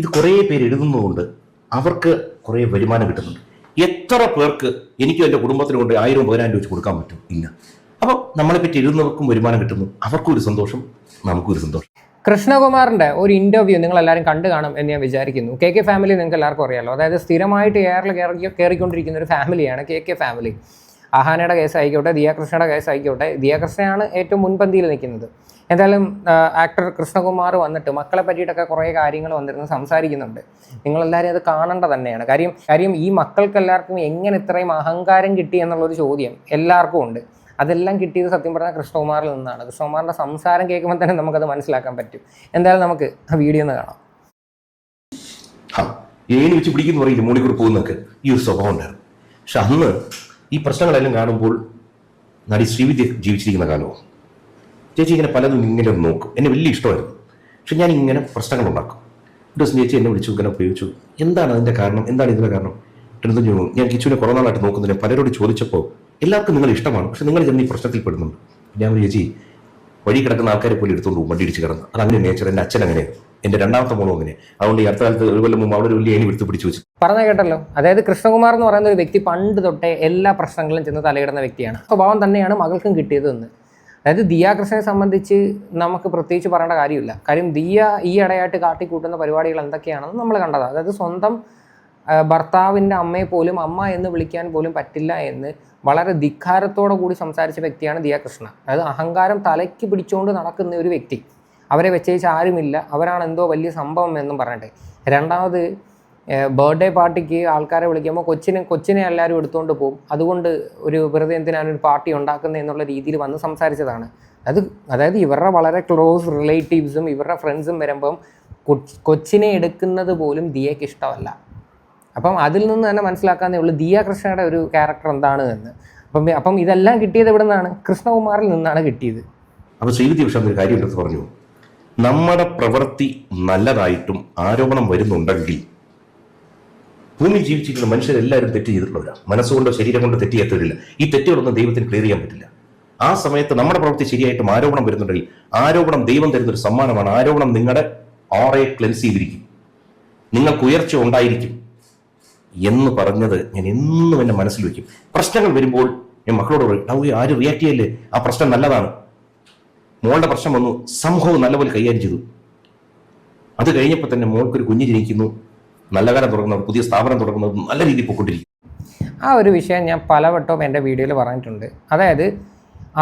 ഇത് കുറേ പേര് എഴുതുന്നതുകൊണ്ട് അവർക്ക് കുറേ വരുമാനം കിട്ടുന്നുണ്ട്. എത്ര പേർക്ക് എനിക്കും എൻ്റെ കുടുംബത്തിനും കൊണ്ട് 1000-10,000 രൂപ വെച്ച് കൊടുക്കാൻ പറ്റും? ഇല്ല. അപ്പോൾ നമ്മളെ പറ്റി എഴുതുന്നവർക്കും വരുമാനം കിട്ടുന്നു, അവർക്കും ഒരു സന്തോഷം, നമുക്കും ഒരു സന്തോഷം. കൃഷ്ണകുമാറിൻ്റെ ഒരു ഇൻ്റർവ്യൂ നിങ്ങൾ എല്ലാവരും കണ്ടു കാണും എന്ന് ഞാൻ വിചാരിക്കുന്നു. കെ ഫാമിലി നിങ്ങൾക്ക് എല്ലാവർക്കും അറിയാമല്ലോ. അതായത് സ്ഥിരമായിട്ട് എയറിൽ കയറിക്കൊണ്ടിരിക്കുന്ന ഒരു ഫാമിലിയാണ് കെ ഫാമിലി. അഹാനയുടെ കേസ് ആയിക്കോട്ടെ, ദിയാകൃഷ്ണയുടെ കേസ് ആയിക്കോട്ടെ, ദിയാകൃഷ്ണയാണ് ഏറ്റവും മുൻപന്തിയിൽ നിൽക്കുന്നത്. എന്തായാലും ആക്ടർ കൃഷ്ണകുമാർ വന്നിട്ട് മക്കളെ പറ്റിയിട്ടൊക്കെ കുറേ കാര്യങ്ങൾ വന്നിരുന്ന് സംസാരിക്കുന്നുണ്ട്. നിങ്ങളെല്ലാവരും അത് കാണേണ്ട തന്നെയാണ്. കാര്യം ഈ മക്കൾക്ക് എല്ലാവർക്കും എങ്ങനെ ഇത്രയും അഹങ്കാരം കിട്ടി എന്നുള്ളൊരു ചോദ്യം എല്ലാവർക്കും ഉണ്ട്. അതെല്ലാം കിട്ടിയത് സത്യം പറഞ്ഞാൽ കൃഷ്ണകുമാറിൽ നിന്നാണ്. കൃഷ്ണകുമാറിൻ്റെ സംസാരം കേൾക്കുമ്പോൾ തന്നെ നമുക്കത് മനസ്സിലാക്കാൻ പറ്റും. എന്തായാലും നമുക്ക് ആ വീഡിയോ ഒന്ന് കാണാം. ഏണി വെച്ച് പിടിക്കുന്നു പറയില്ല, മോളിക്കൂടെ പോകുന്നൊക്കെ ഈ ഒരു സ്വഭാവം ഉണ്ടായിരുന്നു. പക്ഷെ അന്ന് ഈ പ്രശ്നങ്ങളെല്ലാം കാണുമ്പോൾ നടി ശ്രീവിദ്യ ജീവിച്ചിരിക്കുന്ന കാലവും ചേച്ചി ഇങ്ങനെ പലതും ഇങ്ങനെ നോക്കും. എന്നെ വലിയ ഇഷ്ടമായിരുന്നു. പക്ഷെ ഞാൻ ഇങ്ങനെ പ്രശ്നങ്ങൾ ഉണ്ടാക്കും. ഒരു ദിവസം ചേച്ചി എന്നെ വിളിച്ചു, ഇങ്ങനെ ഉപയോഗിച്ചു. എന്താണ് അതിൻ്റെ കാരണം, എന്താണ് ഇതിൻ്റെ കാരണം? ഞാൻ കിച്ചുവിനെ കുറേ നാളായിട്ട് നോക്കുന്നതിന് പലരോട് ചോദിച്ചപ്പോൾ എല്ലാവർക്കും നിങ്ങൾ ഇഷ്ടമാണ്, പക്ഷെ നിങ്ങൾ ചെന്ന് ഈ പ്രശ്നത്തിൽ പെടുന്നുണ്ട്. ഞാൻ ചേച്ചി വഴി കിടക്കുന്ന ആൾക്കാരെ പോലും എടുത്തുകൊണ്ട് പോകും, വണ്ടി ഇടിച്ച് കിടന്ന്. അത് അങ്ങനെ നേച്ചർ. എൻ്റെ അച്ഛൻ അങ്ങനെ, എൻ്റെ രണ്ടാമത്തെ മോളും അങ്ങനെ. അതുകൊണ്ട് ഈ അടുത്ത കാലത്ത് ഒരു കൊല്ലം മുമ്പ് അവിടെ ഒരു വലിയ ഏണി എടുത്ത് പിടിച്ചു വെച്ചു. പറഞ്ഞ കേട്ടല്ലോ. അതായത് കൃഷ്ണകുമാർ എന്ന് പറയുന്ന ഒരു വ്യക്തി പണ്ട് തൊട്ടേ എല്ലാ പ്രശ്നങ്ങളും ചെന്ന് തലയിടുന്ന വ്യക്തിയാണ്. സ്വഭാവം തന്നെയാണ് മകൾക്കും കിട്ടിയത് എന്ന്. അതായത് ദിയാകൃഷ്ണനെ സംബന്ധിച്ച് നമുക്ക് പ്രത്യേകിച്ച് പറയേണ്ട കാര്യമില്ല. കാര്യം ദിയ ഈ ഇടയായിട്ട് കാട്ടിക്കൂട്ടുന്ന പരിപാടികൾ എന്തൊക്കെയാണെന്ന് നമ്മൾ കണ്ടതാണ്. അതായത് സ്വന്തം ഭർത്താവിൻ്റെ അമ്മയെ പോലും അമ്മ എന്ന് വിളിക്കാൻ പോലും പറ്റില്ല എന്ന് വളരെ ധിക്കാരത്തോടു കൂടി സംസാരിച്ച വ്യക്തിയാണ് ദിയാകൃഷ്ണ. അതായത് അഹങ്കാരം തലയ്ക്ക് പിടിച്ചുകൊണ്ട് നടക്കുന്ന ഒരു വ്യക്തി. അവരെ വെച്ചേച്ച് ആരുമില്ല, അവരാണ് എന്തോ വലിയ സംഭവം എന്നും പറഞ്ഞിട്ട്. രണ്ടാമത് ബർത്ത്ഡേ പാർട്ടിക്ക് ആൾക്കാരെ വിളിക്കുമ്പോൾ കൊച്ചിനെ എല്ലാവരും എടുത്തുകൊണ്ട് പോകും. അതുകൊണ്ട് ഒരു വെറുതെ എന്തിനാണ് ഒരു പാർട്ടി ഉണ്ടാക്കുന്നത് എന്നുള്ള രീതിയിൽ വന്ന് സംസാരിച്ചതാണ്. അതായത് ഇവരുടെ വളരെ ക്ലോസ് റിലേറ്റീവ്സും ഇവരുടെ ഫ്രണ്ട്സും വരുമ്പം കൊച്ചിനെ എടുക്കുന്നത് പോലും ദിയയ്ക്ക് ഇഷ്ടമല്ല. അപ്പം അതിൽ നിന്ന് തന്നെ മനസ്സിലാക്കാന്നേ ഉള്ളൂ ദിയാകൃഷ്ണയുടെ ഒരു ക്യാരക്ടർ എന്താണ് എന്ന്. അപ്പം ഇതെല്ലാം കിട്ടിയത് എവിടെ നിന്നാണ്? കൃഷ്ണകുമാറിൽ നിന്നാണ് കിട്ടിയത്. അപ്പോൾ ശ്രീവിദ്യ പക്ഷേ ഒരു കാര്യം എടുത്ത് പറഞ്ഞു, നമ്മുടെ പ്രവൃത്തി നല്ലതായിട്ടും ആരോപണം വരുന്നുണ്ടെങ്കിൽ ഭൂമിയിൽ ജീവിച്ചിരിക്കുന്ന മനുഷ്യരെല്ലാവരും തെറ്റ് ചെയ്തിട്ടുള്ളവരാണ്. മനസ്സുകൊണ്ടോ ശരീരം കൊണ്ടോ തെറ്റ് ചെയ്യാത്തവരില്ല. ഈ തെറ്റുകളൊന്നും ദൈവത്തിന് ക്ലിയർ ചെയ്യാൻ പറ്റില്ല. ആ സമയത്ത് നമ്മുടെ പ്രവൃത്തി ശരിയായിട്ടും ആരോപണം വരുന്നുണ്ടെങ്കിൽ ആരോപണം ദൈവം തരുന്നൊരു സമ്മാനമാണ്. ആരോപണം നിങ്ങളുടെ ഓറയെ ക്ലെൻസ് ചെയ്തിരിക്കും, നിങ്ങൾക്ക് ഉയർച്ച ഉണ്ടായിരിക്കും എന്ന് പറഞ്ഞത് ഞാൻ എന്നും എൻ്റെ മനസ്സിൽ വയ്ക്കും. പ്രശ്നങ്ങൾ വരുമ്പോൾ ഞാൻ മക്കളോട് പറയും, ആരും റിയാക്ട് ചെയ്യല്ലേ, ആ പ്രശ്നം നല്ലതാണ്. മോളുടെ പ്രശ്നം വന്നു, സംഭവം നല്ലപോലെ കൈകാര്യം ചെയ്തു. അത് കഴിഞ്ഞപ്പോൾ തന്നെ മോൾക്കൊരു കുഞ്ഞ് ജനിക്കുന്നു, നല്ല കാലം തുടങ്ങുന്നത്, പുതിയ സ്ഥാപനം തുടങ്ങുന്നത് നല്ല രീതിയിൽ പോയിക്കൊണ്ടിരിക്കും. ആ ഒരു വിഷയം ഞാൻ പലവട്ടവും എൻ്റെ വീഡിയോയിൽ പറഞ്ഞിട്ടുണ്ട്. അതായത്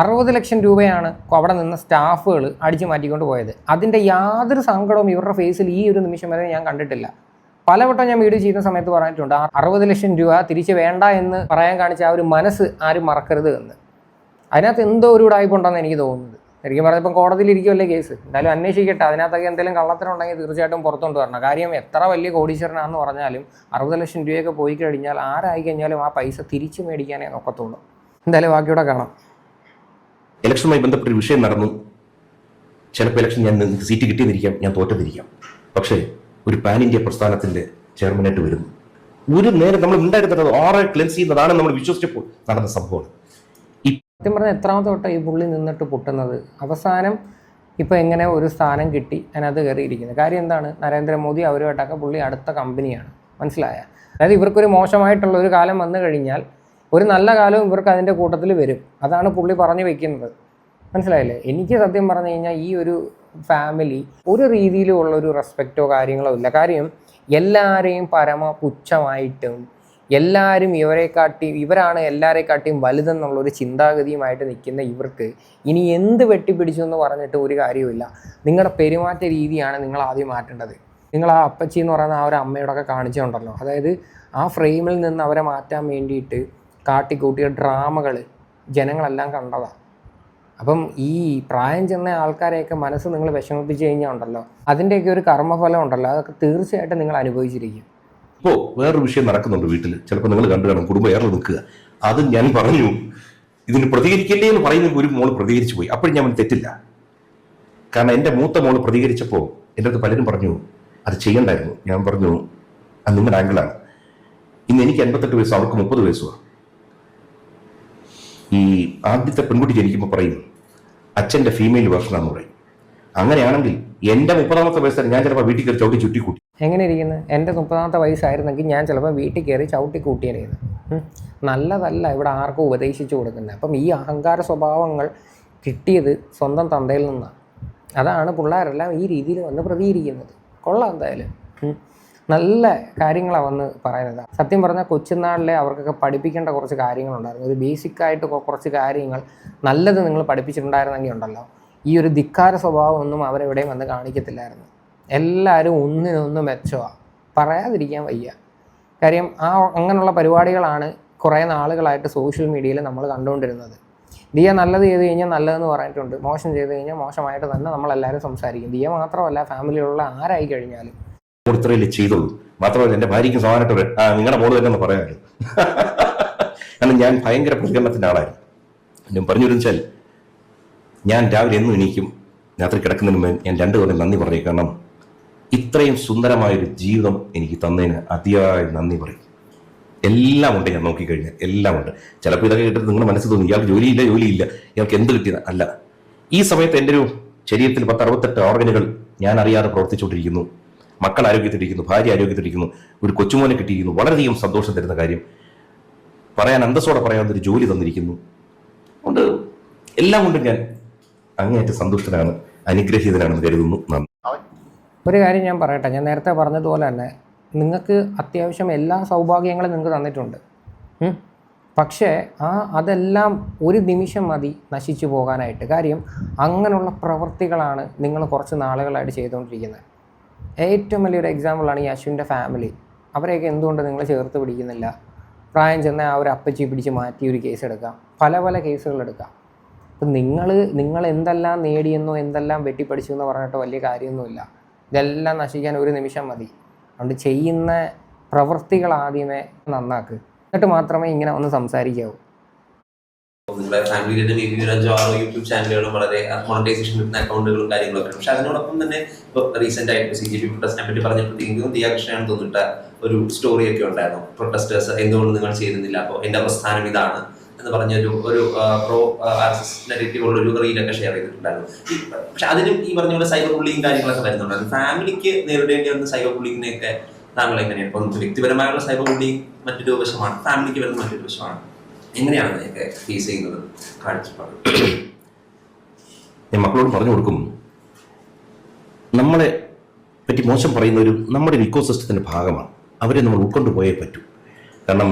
60 ലക്ഷം രൂപയാണ് അവിടെ നിന്ന് സ്റ്റാഫുകൾ അടിച്ചു മാറ്റിക്കൊണ്ട് പോയത്. അതിൻ്റെ യാതൊരു സങ്കടവും ഇവരുടെ ഫേസിൽ ഈ ഒരു നിമിഷം വരെ ഞാൻ കണ്ടിട്ടില്ല. പലവട്ടം ഞാൻ വീഡിയോ ചെയ്യുന്ന സമയത്ത് പറഞ്ഞിട്ടുണ്ട്, 60 ലക്ഷം രൂപ തിരിച്ച് വേണ്ട എന്ന് പറയാൻ കാണിച്ച ആ ഒരു മനസ്സ് ആരും മറക്കരുത് എന്ന്. അതിനകത്ത് എന്തോ ഒരു ഉടായ്പുണ്ടെന്ന് എനിക്ക് തോന്നുന്നത്. ശരിക്കും പറഞ്ഞപ്പം കോടതിയിൽ ഇരിക്കുമല്ലേ കേസ്, എന്തായാലും അന്വേഷിക്കട്ടെ. അതിനകത്തൊക്കെ എന്തെങ്കിലും കള്ളത്തരമുണ്ടെങ്കിൽ തീർച്ചയായിട്ടും പുറത്തുകൊണ്ട് വരണം. കാര്യം എത്ര വലിയ കോടീശ്വരനാണെന്ന് പറഞ്ഞാലും 60 ലക്ഷം രൂപയൊക്കെ പോയി കഴിഞ്ഞാൽ ആരായി കഴിഞ്ഞാലും ആ പൈസ തിരിച്ചു മേടിക്കാനേ നോക്കത്തുള്ളൂ. എന്തായാലും ബാക്കിയൂടെ കാണാം. ഇലക്ഷനുമായി ബന്ധപ്പെട്ടൊരു വിഷയം നടന്നു. ചിലപ്പോൾ ഇലക്ഷൻ ഞാൻ സീറ്റ് കിട്ടിയെന്നിരിക്കാം, ഞാൻ തോറ്റെന്നിരിക്കാം. പക്ഷേ ഒരു പാൻ ഇന്ത്യ പ്രസ്ഥാനത്തിന്റെ ചെയർമാനായിട്ട് വരുന്നു. ഒരു നേരം നമ്മൾ ഉണ്ടായിരുന്നത് ഓറെ ക്ലെൻസ് ചെയ്യുന്നതാണ് നമ്മൾ വിശ്വസിച്ചപ്പോൾ നടന്ന സംഭവം. സത്യം പറഞ്ഞാൽ എത്രാമത്തെ തൊട്ട് ഈ പുള്ളി നിന്നിട്ട് പൊട്ടുന്നത്? അവസാനം ഇപ്പോൾ എങ്ങനെ ഒരു സ്ഥാനം കിട്ടി അതിനകത്ത് കയറിയിരിക്കുന്നത്. കാര്യം എന്താണ്? നരേന്ദ്രമോദി അവരുമായിട്ടൊക്കെ പുള്ളി അടുത്ത കമ്പനിയാണ്. മനസ്സിലായ? അതായത് ഇവർക്കൊരു മോശമായിട്ടുള്ള ഒരു കാലം വന്നു കഴിഞ്ഞാൽ ഒരു നല്ല കാലവും ഇവർക്ക് അതിൻ്റെ കൂട്ടത്തിൽ വരും. അതാണ് പുള്ളി പറഞ്ഞു വെക്കുന്നത്. മനസ്സിലായില്ലേ? എനിക്ക് സത്യം പറഞ്ഞു കഴിഞ്ഞാൽ ഈ ഒരു ഫാമിലി ഒരു രീതിയിലുള്ളൊരു റെസ്പെക്റ്റോ കാര്യങ്ങളോ ഇല്ല. കാര്യം എല്ലാവരെയും പരമ പുച്ഛമായിട്ടും എല്ലാവരും ഇവരാണ് എല്ലാവരെക്കാട്ടിയും വലുതെന്നുള്ളൊരു ചിന്താഗതിയുമായിട്ട് നിൽക്കുന്ന ഇവർക്ക് ഇനി എന്ത് വെട്ടിപ്പിടിച്ചു എന്ന് പറഞ്ഞിട്ട് ഒരു കാര്യവുമില്ല. നിങ്ങളുടെ പെരുമാറ്റ രീതിയാണ് നിങ്ങൾ ആദ്യം മാറ്റേണ്ടത്. നിങ്ങൾ ആ അപ്പച്ചി എന്ന് പറയുന്ന ആ ഒരു അമ്മയോടൊക്കെ കാണിച്ചിട്ടുണ്ടല്ലോ. അതായത് ആ ഫ്രെയിമിൽ നിന്ന് അവരെ മാറ്റാൻ വേണ്ടിയിട്ട് കാട്ടിക്കൂട്ടിയ ഡ്രാമകൾ ജനങ്ങളെല്ലാം കണ്ടതാണ്. അപ്പം ഈ പ്രായം ചെന്ന ആൾക്കാരെയൊക്കെ മനസ്സ് നിങ്ങൾ വിഷമിപ്പിച്ച് കഴിഞ്ഞാൽ ഉണ്ടല്ലോ, അതിൻ്റെയൊക്കെ ഒരു കർമ്മഫലം ഉണ്ടല്ലോ, അതൊക്കെ തീർച്ചയായിട്ടും നിങ്ങൾ അനുഭവിച്ചിരിക്കും. ഇപ്പോൾ വേറൊരു വിഷയം നടക്കുന്നുണ്ട് വീട്ടിൽ, ചിലപ്പോൾ നിങ്ങൾ കണ്ടു കാണും, കുടുംബം ഏറെ നിൽക്കുക. അത് ഞാൻ പറഞ്ഞു, ഇതിന് പ്രതികരിക്കില്ലേ എന്ന് പറയുന്ന ഒരു മോള് പ്രതികരിച്ചു പോയി. അപ്പോഴും ഞാൻ തെറ്റില്ല. കാരണം എൻ്റെ മൂത്ത മോള് പ്രതികരിച്ചപ്പോൾ എൻ്റെ അടുത്ത് പലരും പറഞ്ഞു അത് ചെയ്യണ്ടായിരുന്നു. ഞാൻ പറഞ്ഞു അത് നിങ്ങളുടെ ആംഗിളാണ്. ഇന്ന് എനിക്ക് 58 വയസ്സും അവർക്ക് 30 വയസ്സുമാണ്. ഈ ആദ്യത്തെ പെൺകുട്ടി ജനിക്കുമ്പോൾ പറയും അച്ഛൻ്റെ ഫീമെയിൽ വേർഷനാണെന്ന് പറയും. അങ്ങനെയാണെങ്കിൽ എൻ്റെ 30ാമത്തെ വയസ്സിൽ ഞാൻ ചിലപ്പോൾ വീട്ടിൽ കയറി ചവിട്ടി ചുറ്റിക്കൂട്ടി. എങ്ങനെ ഇരിക്കുന്നത്? എൻ്റെ 30ാമത്തെ വയസ്സായിരുന്നെങ്കിൽ ഞാൻ ചിലപ്പോൾ വീട്ടിൽ കയറി ചവിട്ടി കൂട്ടിയായിരുന്നു. നല്ലതല്ല ഇവിടെ ആർക്കും ഉപദേശിച്ചു കൊടുക്കുന്നത്. അപ്പം ഈ അഹങ്കാര സ്വഭാവങ്ങൾ കിട്ടിയത് സ്വന്തം തന്തയിൽ നിന്നാണ്. അതാണ് പിള്ളേരെല്ലാം ഈ രീതിയിൽ വന്ന് പ്രതികരിക്കുന്നത്. കൊള്ളാം എന്തായാലും. നല്ല കാര്യങ്ങളാണ് വന്ന് പറയുന്നത്. സത്യം പറഞ്ഞാൽ കൊച്ചുനാളിലെ അവർക്കൊക്കെ പഠിപ്പിക്കേണ്ട കുറച്ച് കാര്യങ്ങളുണ്ടായിരുന്നു. ഒരു ബേസിക്കായിട്ട് കുറച്ച് കാര്യങ്ങൾ നല്ലത് നിങ്ങൾ പഠിപ്പിച്ചിട്ടുണ്ടായിരുന്നെങ്കിൽ ഉണ്ടല്ലോ, ഈ ഒരു ധിക്കാര സ്വഭാവമൊന്നും അവരെവിടെയും വന്ന് കാണിക്കത്തില്ലായിരുന്നു. എല്ലാവരും ഒന്നിനൊന്ന് മെച്ചമാണ്, പറയാതിരിക്കാൻ വയ്യ. കാര്യം അങ്ങനെയുള്ള പരിപാടികളാണ് കുറേ നാളുകളായിട്ട് സോഷ്യൽ മീഡിയയിൽ നമ്മൾ കണ്ടുകൊണ്ടിരുന്നത്. ദിയ നല്ലത് ചെയ്ത് കഴിഞ്ഞാൽ നല്ലതെന്ന് പറഞ്ഞിട്ടുണ്ട്, മോശം ചെയ്ത് കഴിഞ്ഞാൽ മോശമായിട്ട് തന്നെ നമ്മളെല്ലാവരും സംസാരിക്കും. ദിയ മാത്രമല്ല, ഫാമിലിയിലുള്ള ആരായി കഴിഞ്ഞാലും ഇത്രയല്ലേ ചെയ്തുള്ളൂ. മാത്രമല്ല എൻ്റെ ഭാര്യയ്ക്കും സമാനമായിട്ട് നിങ്ങളുടെ മോള് തന്നെ ഒന്ന് പറയാമല്ലോ. കാരണം ഞാൻ ഭയങ്കര പ്രതികരണത്തിൻ്റെ ആളായിരുന്നു. ഞാൻ പറഞ്ഞു വെച്ചാൽ, ഞാൻ രാവിലെ എന്നും എണീക്കും, രാത്രി കിടക്കുന്നതിന് മുമ്പ് ഞാൻ 2 കൊല്ലം നന്ദി പറയും. കാരണം ഇത്രയും സുന്ദരമായൊരു ജീവിതം എനിക്ക് തന്നതിന് അതിയായ നന്ദി പറയും. എല്ലാം ഉണ്ട്, ഞാൻ നോക്കിക്കഴിഞ്ഞാൽ എല്ലാം ഉണ്ട്. ചിലപ്പോൾ ഇതൊക്കെ കേട്ടിട്ട് നിങ്ങളുടെ മനസ്സിൽ തോന്നി ഇയാൾക്ക് ജോലിയില്ല, ഇയാൾക്ക് എന്ത് കിട്ടിയത് അല്ല. ഈ സമയത്ത് എൻ്റെ ഒരു ശരീരത്തിൽ 10-68 ഓർഗനുകൾ ഞാൻ അറിയാതെ പ്രവർത്തിച്ചുകൊണ്ടിരിക്കുന്നു. മക്കൾ ആരോഗ്യത്തിലിരിക്കുന്നു, ഭാര്യ ആരോഗ്യത്തിലിരിക്കുന്നു, ഒരു കൊച്ചുമോനെ കിട്ടിയിരിക്കുന്നു. വളരെയധികം സന്തോഷം തരുന്ന കാര്യം, പറയാൻ അന്തസ്സോടെ പറയാവുന്നൊരു ജോലി തന്നിരിക്കുന്നു. അതുകൊണ്ട് എല്ലാം കൊണ്ടും ഞാൻ അങ്ങേയറ്റം സന്തുഷ്ടനാണ്, അനുഗ്രഹീതനാണെന്ന് കരുതുന്നു. നന്ദി. ഒരു കാര്യം ഞാൻ പറയട്ടെ, ഞാൻ നേരത്തെ പറഞ്ഞതുപോലെ തന്നെ നിങ്ങൾക്ക് അത്യാവശ്യം എല്ലാ സൗഭാഗ്യങ്ങളും നിങ്ങൾക്ക് തന്നിട്ടുണ്ട്. പക്ഷേ അതെല്ലാം ഒരു നിമിഷം മതി നശിച്ചു പോകാനായിട്ട്. കാര്യം അങ്ങനെയുള്ള പ്രവൃത്തികളാണ് നിങ്ങൾ കുറച്ച് നാളുകളായിട്ട് ചെയ്തുകൊണ്ടിരിക്കുന്നത്. ഏറ്റവും വലിയൊരു എക്സാമ്പിളാണ് ഈ അശ്വിൻ്റെ ഫാമിലി. അവരെയൊക്കെ എന്തുകൊണ്ട് നിങ്ങൾ ചേർത്ത് പിടിക്കുന്നില്ല? പ്രായം ചെന്ന ആ ഒരു അപ്പച്ചി പിടിച്ച് മാറ്റി ഒരു കേസ് എടുക്കാം, പല കേസുകൾ എടുക്കാം. അപ്പം നിങ്ങൾ എന്തെല്ലാം നേടിയെന്നോ എന്തെല്ലാം വെട്ടിപ്പടിച്ചു എന്ന് പറഞ്ഞിട്ട് വലിയ കാര്യമൊന്നുമില്ല. ഇതെല്ലാം നശിക്കാൻ ഒരു നിമിഷം മതി. അതുകൊണ്ട് ചെയ്യുന്ന പ്രവൃത്തികൾ ആദ്യമേ നന്നാക്ക്, എന്നിട്ട് മാത്രമേ ഇങ്ങനെ ഒന്ന് സംസാരിക്കാവൂ. നിങ്ങളുടെ ഫാമിലിയുടെ മേബി ഒരു 5-6 യൂട്യൂബ് ചാനലുകളും വളരെ മോണിറ്റൈസേഷൻ കിട്ടുന്ന അക്കൗണ്ടുകളും കാര്യങ്ങളൊക്കെ ഉണ്ട്. പക്ഷെ അതിനോടൊപ്പം തന്നെ ഇപ്പോൾ റീസെന്റ് ആയിട്ട് CJP പ്രൊട്ടസ്റ്റിനെ പറ്റി പറഞ്ഞപ്പോഴത്തേക്കും ദിയ കൃഷ്ണയാണ് തോന്നിട്ട ഒരു സ്റ്റോറിയൊക്കെ ഉണ്ടായിരുന്നു. പ്രൊട്ടസ്റ്റേഴ്സ് എന്തുകൊണ്ട് നിങ്ങൾ ചെയ്യുന്നില്ല, അപ്പോൾ എൻ്റെ പ്രസ്ഥാനം ഇതാണ് എന്ന് പറഞ്ഞൊരു പ്രോ RSS നെഗറ്റീവ് ഉള്ള ഒരു റീലൊക്കെ ഷെയർ ചെയ്തിട്ടുണ്ടായിരുന്നു. പക്ഷെ അതിനും ഈ പറഞ്ഞ പോലെ സൈബർ ബുള്ളിങ് കാര്യങ്ങളൊക്കെ വരുന്നുണ്ടായിരുന്നു. ഫാമിലിക്ക് നേരിടേണ്ടി വരുന്ന സൈബർ ബുള്ളിങ്ങിനെയൊക്കെ താങ്കൾ എങ്ങനെയാണ്? ഇപ്പം വ്യക്തിപരമായുള്ള സൈബർ ബുള്ളിങ് മറ്റൊരു വശമാണ്, ഫാമിലിക്ക് വരുന്ന മറ്റൊരു വശമാണ്. എങ്ങനെയാണ് ഇതിനൊക്കെ ഫേസ് ചെയ്യുന്നത്? കാഴ്ചപ്പാട് ഞാൻ മക്കളോട് പറഞ്ഞു കൊടുക്കും, നമ്മളെ പറ്റി മോശം നമ്മുടെ ഒരു ഇക്കോസിസ്റ്റത്തിൻ്റെ ഭാഗമാണ്. അവരെ നമ്മൾ ഉൾക്കൊണ്ട് പോയേ പറ്റൂ. കാരണം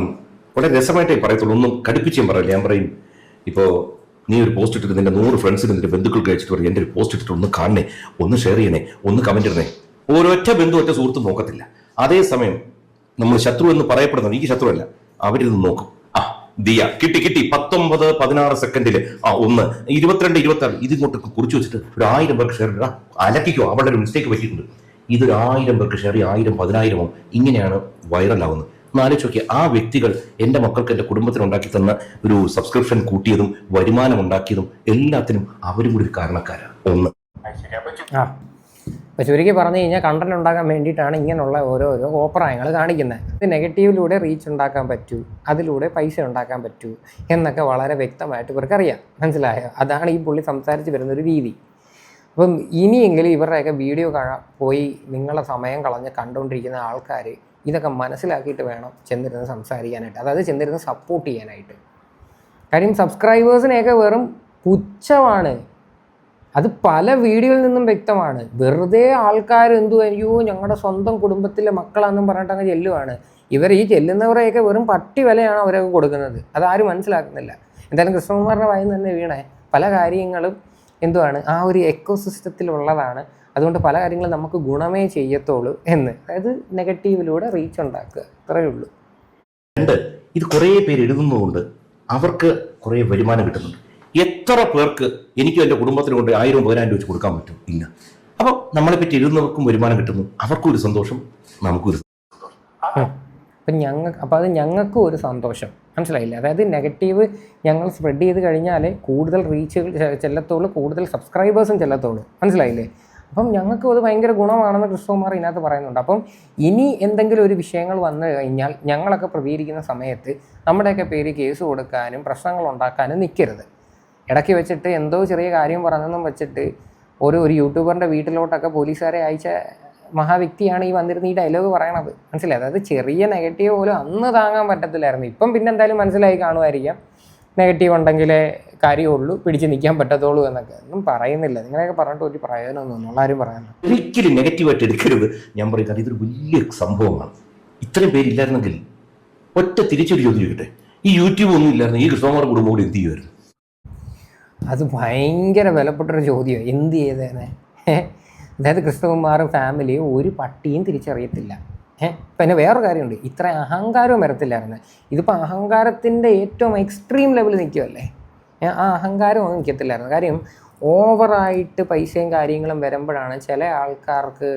വളരെ രസമായിട്ടേ പറയത്തുള്ളൂ, ഒന്നും കടുപ്പിച്ചും പറയില്ല. ഞാൻ പറയും, ഇപ്പോൾ നീ ഒരു പോസ്റ്റ് ഇട്ടിട്ട് നിന്റെ 100 ഫ്രണ്ട്സിന് നിന്റെ ബന്ധുക്കൾക്ക് അയച്ചിട്ട് പറയും, എൻ്റെ ഒരു പോസ്റ്റ് ഇട്ടിട്ട് ഒന്ന് കാണണേ, ഒന്ന് ഷെയർ ചെയ്യണേ, ഒന്ന് കമന്റ് ഇടണേ. ഒരൊറ്റ ബന്ധു ഒറ്റ സുഹൃത്തും നോക്കത്തില്ല. അതേസമയം നമ്മൾ ശത്രു എന്ന് പറയപ്പെടുന്നത്, എനിക്ക് ശത്രുവല്ല, അവരിന്ന് നോക്കും. ദിയ കിട്ടി 19-16 സെക്കൻഡില് 1 22 26 ഇതിങ്ങോട്ട് കുറിച്ച് വെച്ചിട്ട് ഒരു 1000 പേർക്ക് ഷെയർ ഇടാ, അലക്കിക്കോ, അവളുടെ ഒരു മിസ്റ്റേക്ക് പറ്റിയിട്ടുണ്ട്. ഇതൊരു 1000 പേർക്ക് ഷെയർ 1000 10,000 ഇങ്ങനെയാണ് വൈറലാവുന്നത്. ആലോചിച്ച് നോക്കിയാൽ ആ വ്യക്തികൾ എൻ്റെ മക്കൾക്ക്, എൻ്റെ കുടുംബത്തിന് ഉണ്ടാക്കി തന്ന ഒരു സബ്സ്ക്രിപ്ഷൻ കൂട്ടിയതും വരുമാനം ഉണ്ടാക്കിയതും എല്ലാത്തിനും അവരും കൂടി ഒരു കാരണക്കാരാണ്. അപ്പോൾ ചുരുക്കി പറഞ്ഞു കഴിഞ്ഞാൽ കണ്ടന്റ് ഉണ്ടാക്കാൻ വേണ്ടിയിട്ടാണ് ഇങ്ങനെയുള്ള ഓരോരോ ഓപ്പറായങ്ങൾ കാണിക്കുന്നത്. ഇത് നെഗറ്റീവിലൂടെ റീച്ച് ഉണ്ടാക്കാൻ പറ്റൂ, അതിലൂടെ പൈസ ഉണ്ടാക്കാൻ പറ്റൂ എന്നൊക്കെ വളരെ വ്യക്തമായിട്ട് ഇവർക്കറിയാം. മനസ്സിലായോ? അതാണ് ഈ പുള്ളി സംസാരിച്ച് വരുന്നൊരു രീതി. അപ്പം ഇനിയെങ്കിലും ഇവരുടെയൊക്കെ വീഡിയോ പോയി നിങ്ങളെ സമയം കളഞ്ഞ് കണ്ടുകൊണ്ടിരിക്കുന്ന ആൾക്കാർ ഇതൊക്കെ മനസ്സിലാക്കിയിട്ട് വേണം ചെന്നിരുന്ന് സംസാരിക്കാനായിട്ട്, അതായത് ചെന്നിരുന്ന് സപ്പോർട്ട് ചെയ്യാനായിട്ട്. കാര്യം സബ്സ്ക്രൈബേഴ്സിനെയൊക്കെ വെറും പുച്ഛമാണ്. അത് പല വീഡിയോയിൽ നിന്നും വ്യക്തമാണ്. വെറുതെ ആൾക്കാർ അയ്യോ ഞങ്ങളുടെ സ്വന്തം കുടുംബത്തിലെ മക്കളാണെന്നും പറഞ്ഞിട്ട് അങ്ങ് ചെല്ലുവാണ്. ഈ ചെല്ലുന്നവരെയൊക്കെ വെറും പട്ടി വിലയാണ് അവരൊക്കെ കൊടുക്കുന്നത്. അതാരും മനസ്സിലാക്കുന്നില്ല. എന്തായാലും കൃഷ്ണകുമാറിൻ്റെ വായിൽ തന്നെ വീണേ പല കാര്യങ്ങളും ആ ഒരു എക്കോസിസ്റ്റത്തിലുള്ളതാണ്. അതുകൊണ്ട് പല കാര്യങ്ങളും നമുക്ക് ഗുണമേ ചെയ്യത്തുള്ളൂ എന്ന്, അതായത് നെഗറ്റീവിലൂടെ റീച്ച് ഉണ്ടാക്കുക, അത്രയേ ഉള്ളൂ. ഇത് കുറേ പേര് എഴുതുന്നതുകൊണ്ട് അവർക്ക് കുറേ വരുമാനം കിട്ടുന്നുണ്ട്. എത്ര പേർക്ക് എനിക്കും എൻ്റെ കുടുംബത്തിനും കൊണ്ട് 1000-10,000 വെച്ച് കൊടുക്കാൻ പറ്റും? ഇല്ല. അപ്പോൾ നമ്മളെ പറ്റി എഴുതുന്നവർക്കും വരുമാനം കിട്ടുന്നു, അവർക്കും ഒരു സന്തോഷം, നമുക്കും ഒരു സന്തോഷം. അപ്പോൾ അത് ഞങ്ങൾക്കും ഒരു സന്തോഷം. മനസ്സിലായില്ലേ? അതായത് നെഗറ്റീവ് ഞങ്ങൾ സ്പ്രെഡ് ചെയ്ത് കഴിഞ്ഞാൽ കൂടുതൽ റീച്ചുകൾ ചെല്ലത്തുള്ളൂ, കൂടുതൽ സബ്സ്ക്രൈബേഴ്സും ചെല്ലത്തുള്ളൂ. മനസ്സിലായില്ലേ? അപ്പം ഞങ്ങൾക്കും അത് ഭയങ്കര ഗുണമാണെന്ന് കൃഷ്ണകുമാർ ഇതിനകത്ത് പറയുന്നുണ്ട്. അപ്പം ഇനി എന്തെങ്കിലും ഒരു വിഷയങ്ങൾ വന്നു കഴിഞ്ഞാൽ ഞങ്ങളൊക്കെ പ്രതികരിക്കുന്ന സമയത്ത് നമ്മുടെയൊക്കെ പേര് കേസ് കൊടുക്കാനും പ്രശ്നങ്ങൾ ഉണ്ടാക്കാനും നിൽക്കരുത്. ഇടയ്ക്ക് വെച്ചിട്ട് എന്തോ ചെറിയ കാര്യം പറഞ്ഞെന്നും വെച്ചിട്ട് ഒരു യൂട്യൂബറിൻ്റെ വീട്ടിലോട്ടൊക്കെ പോലീസുകാരെ അയച്ച മഹാവ്യക്തിയാണ് ഈ വന്നിരുന്ന് ഈ ഡയലോഗ് പറയണത്. മനസ്സിലായി? അതായത് ചെറിയ നെഗറ്റീവ് പോലും അന്ന് താങ്ങാൻ പറ്റത്തില്ലായിരുന്നു. ഇപ്പം പിന്നെ എന്തായാലും മനസ്സിലായി കാണുമായിരിക്കാം, നെഗറ്റീവ് ഉണ്ടെങ്കിലേ കാര്യമുള്ളൂ, പിടിച്ച് നിൽക്കാൻ പറ്റത്തുള്ളൂ എന്നൊക്കെ. ഒന്നും പറയുന്നില്ല, നിങ്ങളെയൊക്കെ പറഞ്ഞിട്ട് ഒരു പ്രയോജനമൊന്നും ഉള്ളാരും പറയാനില്ല. ഒരിക്കലും നെഗറ്റീവായിട്ട് എടുക്കരുത്. ഞാൻ പറയുന്നത് ഇതൊരു വലിയ സംഭവമാണ്. ഇത്രയും പേരില്ലായിരുന്നെങ്കിൽ ഒറ്റ തിരിച്ചൊരു ചോദ്യം ചോദിക്കട്ടെ, ഈ യൂട്യൂബ് ഒന്നും ഇല്ലായിരുന്നു ഈ കൃഷ്ണകുമാർ കുടുംബം കൂടി എന്ത് ചെയ്യുമായിരുന്നു? അത് ഭയങ്കര വിലപ്പെട്ടൊരു ചോദ്യമാണ്. എന്ത് ചെയ്തേനെ? അതായത് കൃഷ്ണകുമാറും ഫാമിലിയും ഒരു പട്ടിയും തിരിച്ചറിയത്തില്ല. പിന്നെ വേറൊരു കാര്യമുണ്ട്, ഇത്ര അഹങ്കാരവും വരത്തില്ലായിരുന്നു. ഇതിപ്പോൾ അഹങ്കാരത്തിൻ്റെ ഏറ്റവും എക്സ്ട്രീം ലെവലിൽ നിൽക്കുമല്ലേ. ആ അഹങ്കാരം ഒന്നും നിൽക്കത്തില്ലായിരുന്നു. കാര്യം ഓവറായിട്ട് പൈസയും കാര്യങ്ങളും വരുമ്പോഴാണ് ചില ആൾക്കാർക്ക്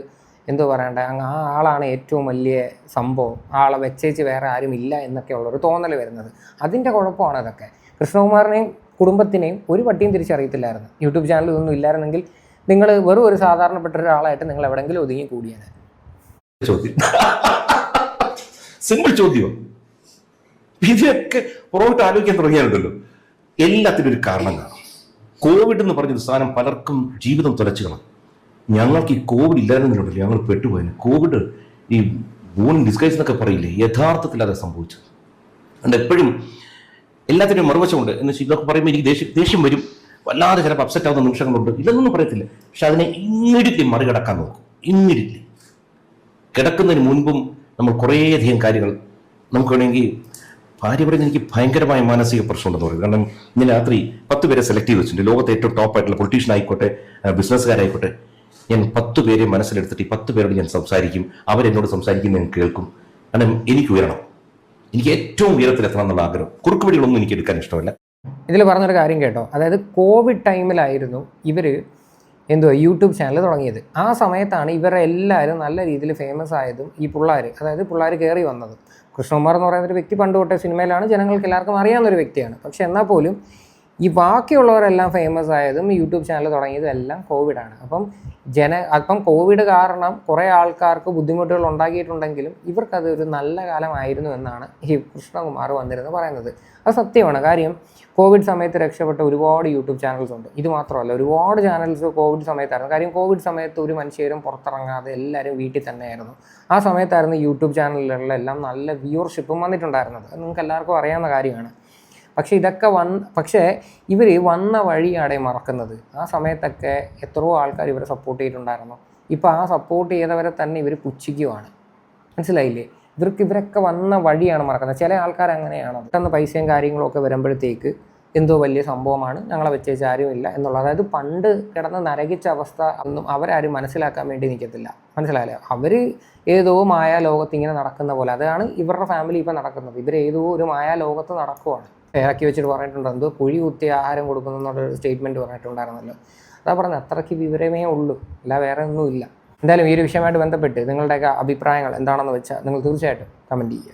എന്തോ പറയണ്ടേ, ആ ആളാണ് ഏറ്റവും വലിയ സംഭവം, ആളെ വെച്ചേച്ച് വേറെ ആരും ഇല്ല എന്നൊക്കെ ഉള്ളൊരു തോന്നൽ വരുന്നത്. അതിൻ്റെ കുഴപ്പമാണ് അതൊക്കെ. കൃഷ്ണകുമാറിനെയും കുടുംബത്തിനെയും ഒരു പട്ടിയും തിരിച്ചറിയത്തില്ലായിരുന്നു. യൂട്യൂബ് ചാനൽ ഇതൊന്നും ഇല്ലായിരുന്നെങ്കിൽ നിങ്ങൾ വെറും ഒരു സാധാരണപ്പെട്ട ഒരാളായിട്ട് നിങ്ങൾ എവിടെയെങ്കിലും ഒതുങ്ങി കൂടിയാണ്. ചോദ്യം സിമ്പിൾ ചോദ്യം. ഇതൊക്കെ പുറകോട്ട് ആലോചിക്കാൻ തുടങ്ങിയാലുണ്ടല്ലോ എല്ലാത്തിനും ഒരു കാരണം കാണും. കോവിഡ് എന്ന് പറഞ്ഞൊരു സാധനം പലർക്കും ജീവിതം തുലച്ചുകളാം. ഞങ്ങൾക്ക് ഈ കോവിഡ് ഇല്ലായിരുന്നുണ്ടല്ലോ ഞങ്ങൾ പെട്ടുപോയത്. കോവിഡ് ഈ ബോൺ ഡിസ്ഗൈസ് എന്നൊക്കെ പറയില്ലേ, യഥാർത്ഥത്തിൽ അത് സംഭവിച്ചത്. അതുകൊണ്ട് എപ്പോഴും എല്ലാത്തിനും മറുവശമുണ്ട് എന്ന് വെച്ചാൽ ഇതൊക്കെ പറയുമ്പോൾ എനിക്ക് ദേഷ്യം വരും, വല്ലാതെ ചിലപ്പോൾ അപ്സെറ്റ് ആവുന്ന നിമിഷങ്ങളുണ്ട്. ഇതൊന്നും പറയത്തില്ല, പക്ഷെ അതിനെ ഇമ്മീഡിയറ്റ്ലി മറികടക്കാൻ നോക്കും. ഇമ്മീഡിയറ്റ്ലി കിടക്കുന്നതിന് മുൻപും നമ്മൾ കുറേയധികം കാര്യങ്ങൾ നമുക്ക് വേണമെങ്കിൽ ഭാര്യ പറയുന്നത് എനിക്ക് ഭയങ്കരമായ മാനസിക പ്രശ്നമുണ്ടെന്ന് പറയും. കാരണം ഇന്ന് രാത്രി 10 പേരെ സെലക്ട് ചെയ്ത് വെച്ചിട്ടുണ്ട്. ലോകത്തെ ഏറ്റവും ടോപ്പായിട്ടുള്ള പൊളിറ്റീഷ്യൻ ആയിക്കോട്ടെ, ബിസിനസ്സുകാരായിക്കോട്ടെ, ഞാൻ 10 പേരെ മനസ്സിലെടുത്തിട്ട് ഈ 10 പേരോട് ഞാൻ സംസാരിക്കും. അവരെന്നോട് സംസാരിക്കുന്നത് ഞാൻ കേൾക്കും. കാരണം എനിക്ക് ഉയരണം, എനിക്ക് ഏറ്റവും ഉയരത്തിലെത്തണം എന്നുള്ള ആഗ്രഹം. കുറുക്കുവഴികളൊന്നും എനിക്ക് എടുക്കാൻ ഇഷ്ടമല്ല. ഇതിൽ പറഞ്ഞൊരു കാര്യം കേട്ടോ, അതായത് കോവിഡ് ടൈമിലായിരുന്നു ഇവർ യൂട്യൂബ് ചാനൽ തുടങ്ങിയത്. ആ സമയത്താണ് ഇവരെ എല്ലാവരും നല്ല രീതിയിൽ ഫേമസ് ആയതും ഈ പിള്ളേർ കയറി വന്നതും. കൃഷ്ണകുമാർ എന്ന് പറയുന്ന ഒരു വ്യക്തി പണ്ട് തൊട്ടേ സിനിമയിലാണ്, ജനങ്ങൾക്ക് എല്ലാവർക്കും അറിയാവുന്നൊരു വ്യക്തിയാണ്. പക്ഷെ എന്നാൽ പോലും ഈ ബാക്കിയുള്ളവരെല്ലാം ഫേമസ് ആയതും യൂട്യൂബ് ചാനൽ തുടങ്ങിയതും എല്ലാം കോവിഡാണ്. അപ്പം കോവിഡ് കാരണം കുറേ ആൾക്കാർക്ക് ബുദ്ധിമുട്ടുകൾ ഉണ്ടാക്കിയിട്ടുണ്ടെങ്കിലും ഇവർക്കതൊരു നല്ല കാലമായിരുന്നു എന്നാണ് ഈ കൃഷ്ണകുമാർ വന്നിരുന്ന് പറയുന്നത്. അത് സത്യമാണ്. കാര്യം കോവിഡ് സമയത്ത് രക്ഷപ്പെട്ട ഒരുപാട് യൂട്യൂബ് ചാനൽസ് ഉണ്ട്. ഇത് മാത്രമല്ല, ഒരുപാട് ചാനൽസ് കോവിഡ് സമയത്തായിരുന്നു. കാര്യം കോവിഡ് സമയത്ത് ഒരു മനുഷ്യരും പുറത്തിറങ്ങാതെ എല്ലാവരും വീട്ടിൽ തന്നെയായിരുന്നു. ആ സമയത്തായിരുന്നു യൂട്യൂബ് ചാനലുകളിലെല്ലാം നല്ല വ്യൂവർഷിപ്പും വന്നിട്ടുണ്ടായിരുന്നത്. അത് നിങ്ങൾക്ക് എല്ലാവർക്കും അറിയാവുന്ന കാര്യമാണ്. പക്ഷേ ഇവർ വന്ന വഴിയാണ് മറക്കുന്നത്. ആ സമയത്തൊക്കെ എത്രയോ ആൾക്കാർ ഇവരെ സപ്പോർട്ട് ചെയ്തിട്ടുണ്ടായിരുന്നു. ഇപ്പോൾ ആ സപ്പോർട്ട് ചെയ്തവരെ തന്നെ ഇവർ പുച്ഛിക്കുവാണ്. മനസ്സിലായില്ലേ? ഇവരൊക്കെ വന്ന വഴിയാണ് മറക്കുന്നത്. ചില ആൾക്കാർ അങ്ങനെയാണ്, പെട്ടെന്ന് പൈസയും കാര്യങ്ങളും ഒക്കെ വരുമ്പോഴത്തേക്ക് എന്തോ വലിയ സംഭവമാണ്, ഞങ്ങളെ വെച്ചേച്ച് ആരുമില്ല എന്നുള്ളത്. അതായത് പണ്ട് കിടന്ന് നരകിച്ച അവസ്ഥ ഒന്നും അവരാരും മനസ്സിലാക്കാൻ വേണ്ടി നിൽക്കത്തില്ല. മനസ്സിലായില്ലേ? അവർ ഏതോ മായാ ലോകത്ത് ഇങ്ങനെ നടക്കുന്ന പോലെ, അതാണ് ഇവരുടെ ഫാമിലി ഇപ്പോൾ നടക്കുന്നത്. ഇവരേതോ ഒരു മായാ ലോകത്ത് നടക്കുവാണ്. ഇറക്കി വെച്ചിട്ട് പറഞ്ഞിട്ടുണ്ട്, എന്തോ കുഴി കുത്തി ആഹാരം കൊടുക്കുന്നു എന്നുള്ളൊരു സ്റ്റേറ്റ്മെൻറ്റ് പറഞ്ഞിട്ടുണ്ടായിരുന്നല്ലോ. അതാ പറഞ്ഞത്, അത്രയ്ക്ക് വിവരമേ ഉള്ളൂ, അല്ല വേറെ ഒന്നുമില്ല. എന്തായാലും ഈ ഒരു വിഷയമായിട്ട് ബന്ധപ്പെട്ട് നിങ്ങളുടെയൊക്കെ അഭിപ്രായങ്ങൾ എന്താണെന്ന് വെച്ചാൽ നിങ്ങൾ തീർച്ചയായിട്ടും കമൻറ്റ് ചെയ്യുക.